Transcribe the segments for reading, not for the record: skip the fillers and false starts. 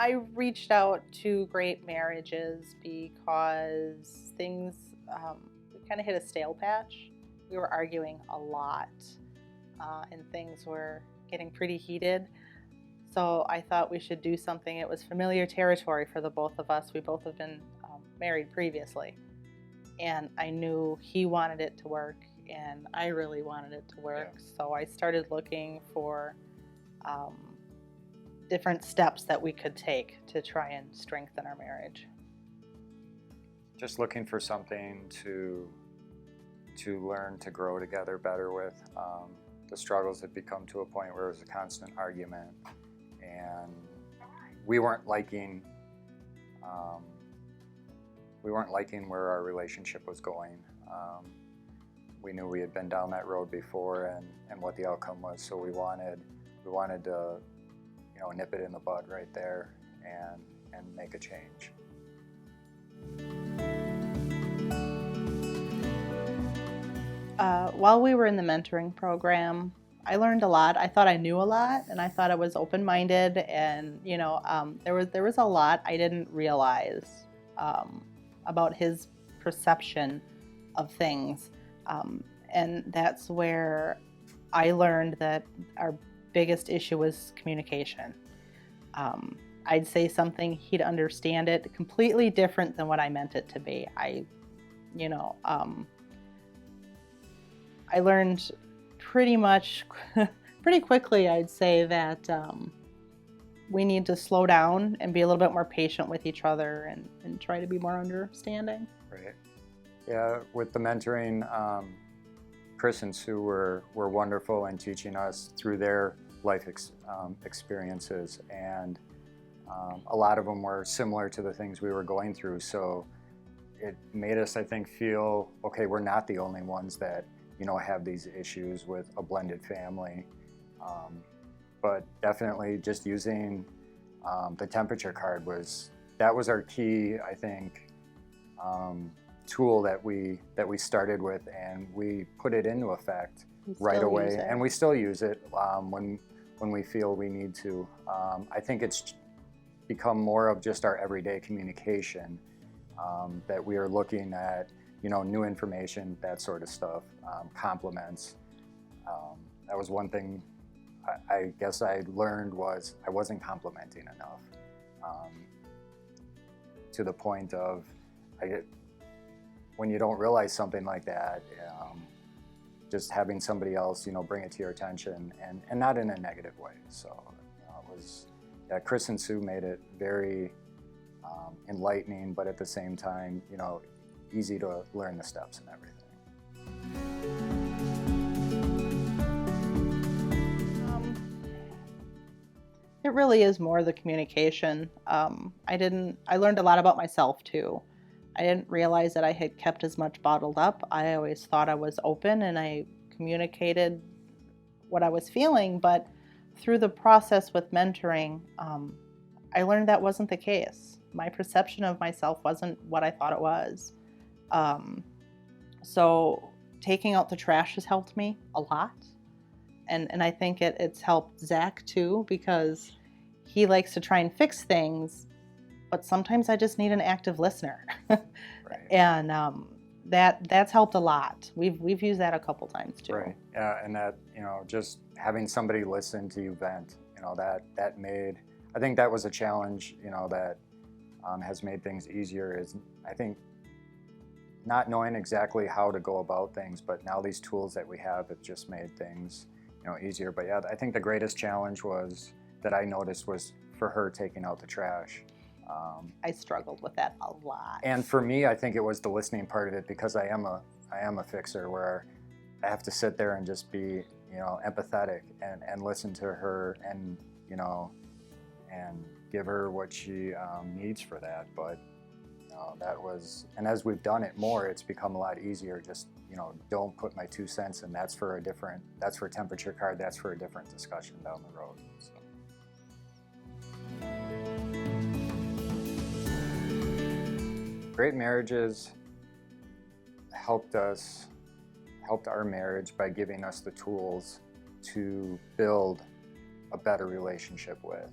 I reached out to Great Marriages because we kind of hit a stale patch. We were arguing a lot, and things were getting pretty heated. So I thought we should do something. It was familiar territory for the both of us. We both have been married previously. And I knew he wanted it to work, and I really wanted it to work. Yeah. So I started looking for different steps that we could take to try and strengthen our marriage. Just looking for something to learn to grow together better with. The struggles had become to a point where it was a constant argument, and we weren't liking where our relationship was going. We knew we had been down that road before, and what the outcome was. So we wanted to, nip it in the bud right there and make a change. While we were in the mentoring program, I learned a lot. I thought I knew a lot, and I thought I was open-minded, and there was a lot I didn't realize about his perception of things, and that's where I learned that our biggest issue was communication. I'd say something, he'd understand it completely different than what I meant it to be. I learned pretty quickly, I'd say, that we need to slow down and be a little bit more patient with each other and try to be more understanding. Right. Yeah, with the mentoring, Chris and Sue were wonderful in teaching us through their life experiences, and a lot of them were similar to the things we were going through. So it made us, I think, feel, okay, we're not the only ones that have these issues with a blended family. But definitely just using the temperature card was our key, I think, tool that we started with, and we put it into effect right away, and we still use it when we feel we need to. I think it's become more of just our everyday communication, that we are looking at new information, that sort of stuff, compliments. That was one thing I guess I learned, was I wasn't complimenting enough, to the point of when you don't realize something like that, just having somebody else bring it to your attention, and not in a negative way. So it was, Chris and Sue made it very enlightening, but at the same time easy to learn the steps and everything. It really is more the communication. I learned a lot about myself too. I didn't realize that I had kept as much bottled up. I always thought I was open and I communicated what I was feeling, but through the process with mentoring, I learned that wasn't the case. My perception of myself wasn't what I thought it was. So taking out the trash has helped me a lot. And I think it's helped Zach too, because he likes to try and fix things, but sometimes I just need an active listener. Right. And that's helped a lot. We've used that a couple times too. Right. Yeah, and that just having somebody listen to you vent, that made, I think that was a challenge that has made things easier, is I think not knowing exactly how to go about things, but now these tools that we have just made things easier. But yeah, I think the greatest challenge that I noticed was for her taking out the trash. I struggled with that a lot. And for me, I think it was the listening part of it, because I am a fixer, where I have to sit there and just be empathetic and listen to her, and and give her what she needs for that. But that was, and as we've done it more, it's become a lot easier. Just don't put my 2 cents in. That's for a temperature card. That's for a different discussion down the road. So. Great Marriages helped our marriage by giving us the tools to build a better relationship with.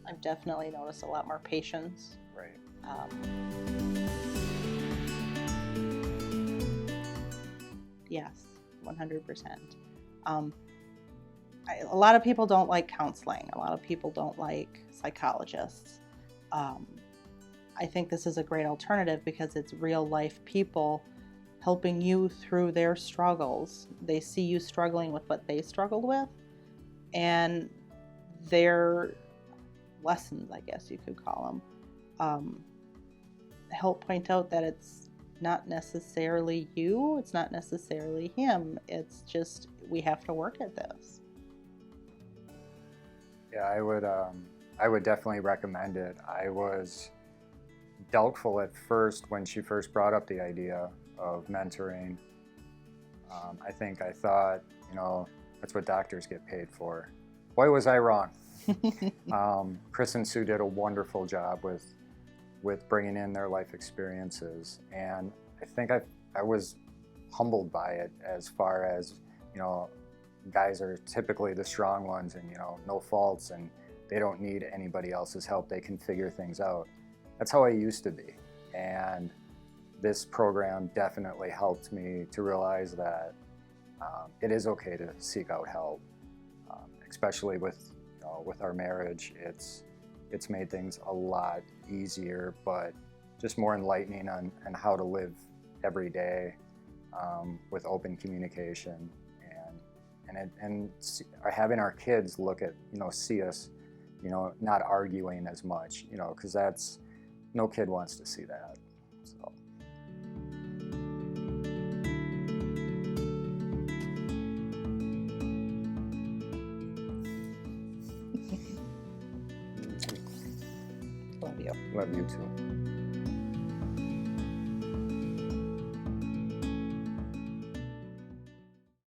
I've definitely noticed a lot more patience. Right. Yes, 100%. A lot of people don't like counseling. A lot of people don't like psychologists. I think this is a great alternative because it's real life people helping you through their struggles. They see you struggling with what they struggled with, and their lessons, I guess you could call them, help point out that it's not necessarily you, it's not necessarily him, it's just we have to work at this. Yeah, I would definitely recommend it. I was doubtful at first when she first brought up the idea of mentoring. I think I thought, that's what doctors get paid for. Boy, was I wrong. Chris and Sue did a wonderful job with bringing in their life experiences, and I think I was humbled by it, as far as, guys are typically the strong ones and, no faults, and they don't need anybody else's help. They can figure things out. That's how I used to be. And this program definitely helped me to realize that it is okay to seek out help, especially with our marriage. It's made things a lot easier, but just more enlightening on how to live every day with open communication, and having our kids look at, see us, not arguing as much, because that's, no kid wants to see that. So. Love you. Love you too.